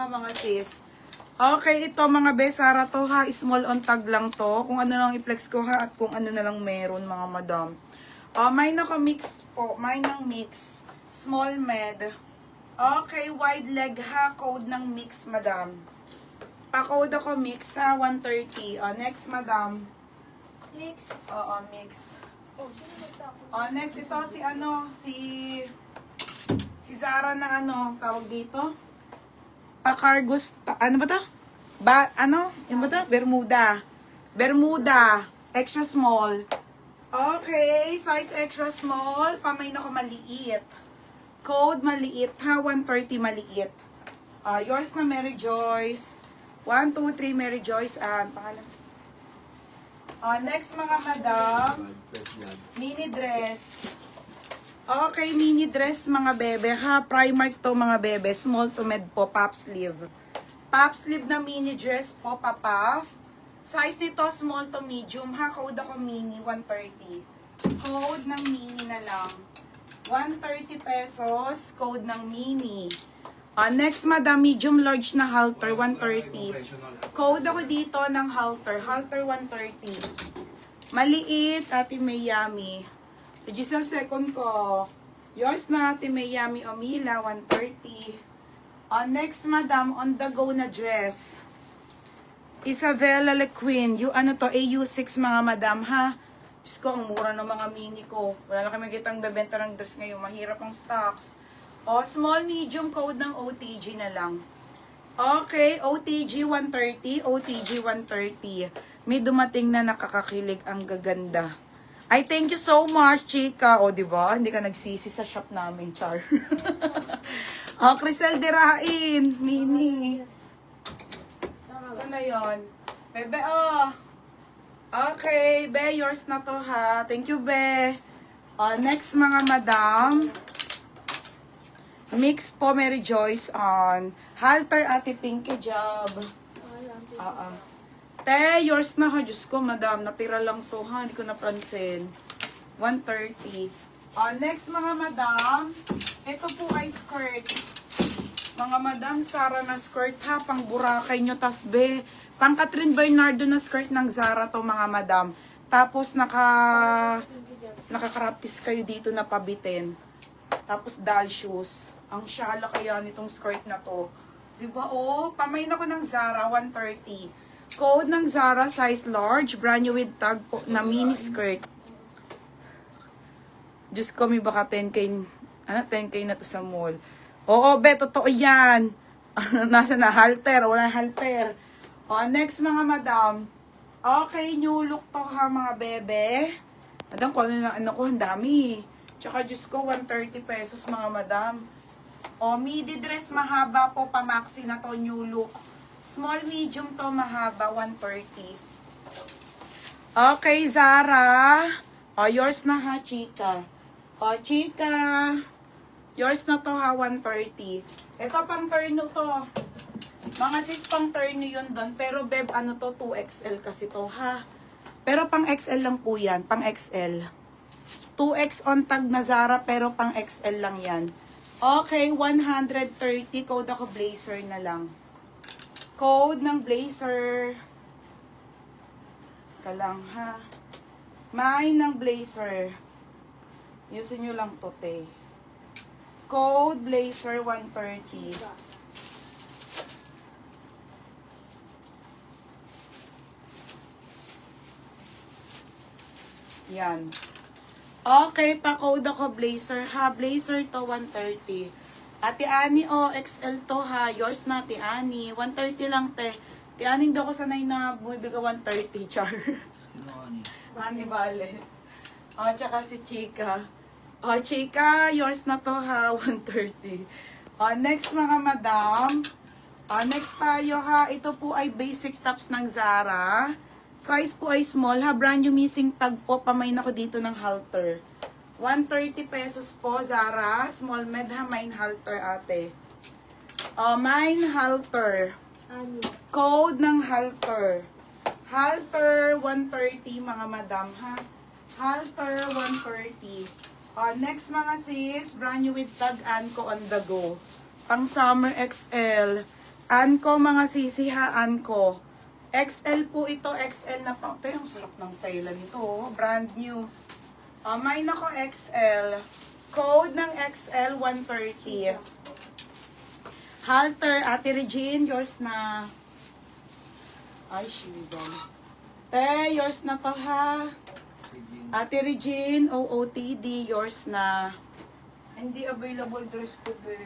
Mga sis. Okay, ito mga besara to ha. Small on tag lang to. Kung ano lang i-flex ko ha at kung ano na lang meron mga madam. May naka-mix po. May nang mix. Small med. Okay, wide leg ha. Code ng mix madam. Pa-code ako mix ha. 130. Next madam. Mix. Oo, mix. Oh, sino nagtapon? Next ito si Zara na tawag dito. Cargos, ano ba to? Yung ba to? Bermuda. Extra small. Okay, size extra small. Pamay na ko maliit. Code maliit ha, 130 maliit. Yours na Mary Joyce. 1, 2, 3 Mary Joyce. Pangalan. Next mga madam. Mini dress. Okay, mini dress mga bebe ha. Primark to mga bebe. Small to med po. Pop sleeve. Pop sleeve na mini dress po. Papaf. Size nito small to medium ha. Code ako mini. 130. Code ng mini na lang. 130 pesos. Code ng mini. Next madam. Medium large na halter. 130. Code ako dito ng halter. Halter 130. Maliit. Ate Mayami. Giselle second ko. Yours na, Ate Mayami Omila, 130. Next, madam, on the go na dress. Isabella Lequin. AU6 mga madam, ha? Diyos ko, ang mura ng mga mini ko. Wala na kami kitang bebenta ng dress ngayon. Mahirap ang stocks. Small, medium code ng OTG na lang. Okay, OTG 130, OTG 130. May dumating na nakakakilig ang gaganda. Ay, thank you so much, chika. Diba? Hindi ka nagsisi sa shop namin, char. Crisel Dirain, mini. Saan na yun? Bebe, Okay, be, yours na to, ha. Thank you, be. Next, mga madam. Mix po, Mary Joyce, on. Halter, Ate Pinky Job. Te, yours na ha. Diyos ko, madam. Natira lang to ha. Hindi ko napansin. 130. Next, mga madam. Ito po ay skirt. Mga madam, Zara na skirt ha. Pang Boracay nyo, tas be. Pang Catherine Bernardo na skirt ng Zara to, mga madam. Tapos, nakakaraptis kayo dito na pabitin. Tapos, doll shoes. Ang syala kaya nitong skirt na to. Diba, pamain ako ng Zara, 130. Code ng Zara, size large, brand new with tag po na mini skirt. Diyos ko, may baka 10K, 10K na to sa mall. Oo, be, totoo yan. Nasa na, halter, wala halter. Next mga madam. Okay, new look to ha, mga bebe. Madam, kung ano ko, ang dami. Tsaka, Diyos ko, 130 pesos, mga madam. Midi dress, mahaba po, pamaxi na to, new look. Small, medium to, mahaba, 130. Okay, Zara. Yours na ha, chika. Chika. Yours na to ha, 130. Ito, pang turno to. Mga sis, pang turno yun doon. Pero, beb, ano to, 2XL kasi to, ha. Pero, pang XL lang po yan. Pang XL. 2X on tag na Zara, pero pang XL lang yan. Okay, 130. Code ako blazer na lang. Code ng blazer. Kalang ha. May ng blazer. Yusin nyo lang to, te. Code blazer 130. Yan. Okay, pa-code ako blazer ha. Blazer to 130. Ate Ani, XL to ha. Yours na, Ate Ani. 130 lang, te. Ate Ani, hindi ako sanay na bumibig 130, char. Ani Bales. Tsaka si Chika. Chika, yours na to ha. 130. Next, mga madam. Next tayo ha. Ito po ay basic tops ng Zara. Size po ay small ha. Brand new missing tag po. Pamain ako dito ng halter. 130 pesos po, Zara. Small med ha. Mine halter, ate. Mine halter. Code ng halter. Halter 130, mga madam ha. Halter 130. Next, mga sis. Brand new with tag Anko on the go. Pang summer XL. Anko, mga sisi ha, Anko. XL po ito, XL na pa. Ito yung sarap ng tela nito, oh. Brand new. Mine ako XL. Code ng XL 130. Halter, Ate Regine, yours na. Ay, shigan. Te, yours na to ha. Ate Regine, OOTD, yours na. Hindi available dress ko, be.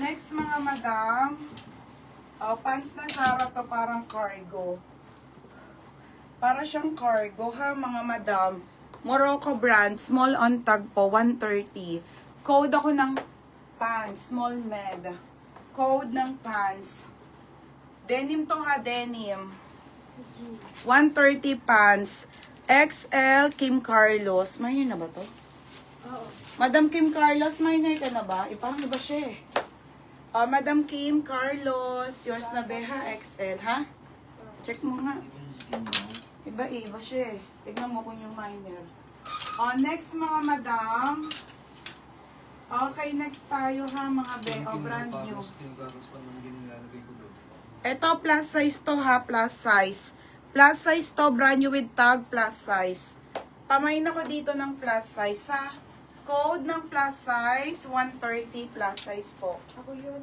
Next, mga madam. Pants na Zara to, parang cargo. Para siyang cargo, ha, mga madam. Morocco brand, small on tag po, 130. Code ako ng pants, small med. Code ng pants. Denim to, ha, denim. 130 pants. XL, Kim Carlos. Minor na ba to? Oo. Madam Kim Carlos, minor ka na ba? Parang iba siya eh. Madam Kim Carlos, yours na beha, XL, ha? Check mo nga. Iba siya eh. Tignan mo kung yung minor. Next mga madam. Okay, next tayo ha mga be. Brand new. Ito plus size to ha, plus size. Plus size to, brand new with tag, plus size. Pamain ako dito ng plus size ha. Code ng plus size, 130 plus size po. Ako yun.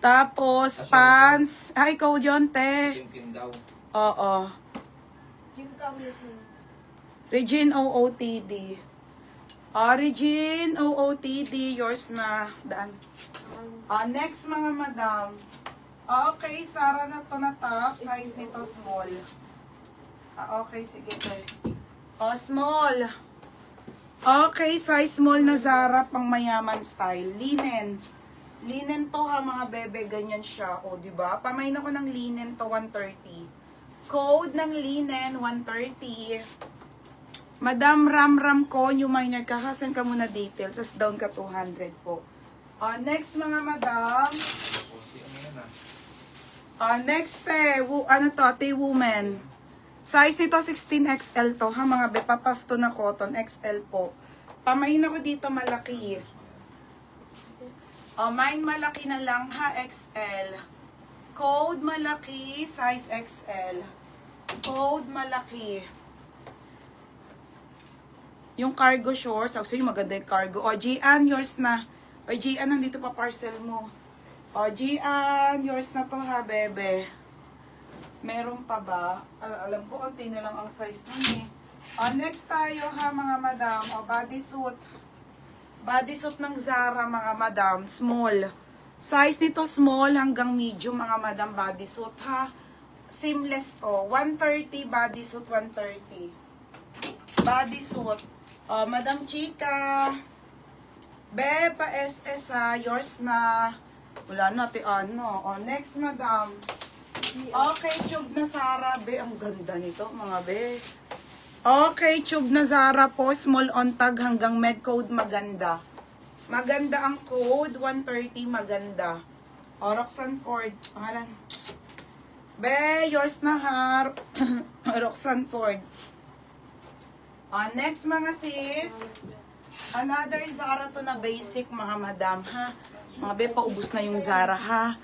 Tapos, pants. Ay, code yun, te. Kim daw. Oo. Kim Carlos na. Regine OOTD. Regine OOTD, yours na. Daan. Next, mga madam. Okay, Sara na to na top. Size nito, small. Okay, sige, te. Small. Okay, size small na Zara, pang mayaman style. Linen. Linen to ha, mga bebe, ganyan siya. O, diba? Pamain ako ng linen to, 130. Code ng linen, 130. Madam Ram ko, new minor ka, hasan ka muna details, as down ka 200 po. Next, mga madam. Next, ano to, ate woman. Size nito 16XL to ha, mga be, papaf to na cotton, XL po. Pamain ako dito malaki. Mine malaki na lang ha, XL. Code malaki, size XL. Code malaki. Yung cargo shorts, actually maganda yung cargo. Gian, yours na. Gian, nandito pa parcel mo. Gian, yours na to ha, bebe. Meron pa ba? Alam ko, konti na lang ang size nun eh. Next tayo ha, mga madam. Bodysuit. Bodysuit ng Zara, mga madam. Small. Size nito small hanggang medium, mga madam. Bodysuit ha. Seamless to. 130 bodysuit, 130. Bodysuit. Madam Chika. Be, pa SS ha. Yours na. Wala na, ano. Next, madam. Okay, tube na Zara, be. Ang ganda nito, mga be. Okay, tube na Zara po. Small on tag hanggang med code, maganda. Maganda ang code. 130, maganda. Roxanne Ford. Pangalan. Be, yours na ha. Roxanne Ford. Next, mga sis. Another Zara to na basic, mga madam, ha. Mga be, paubos na yung Zara, ha.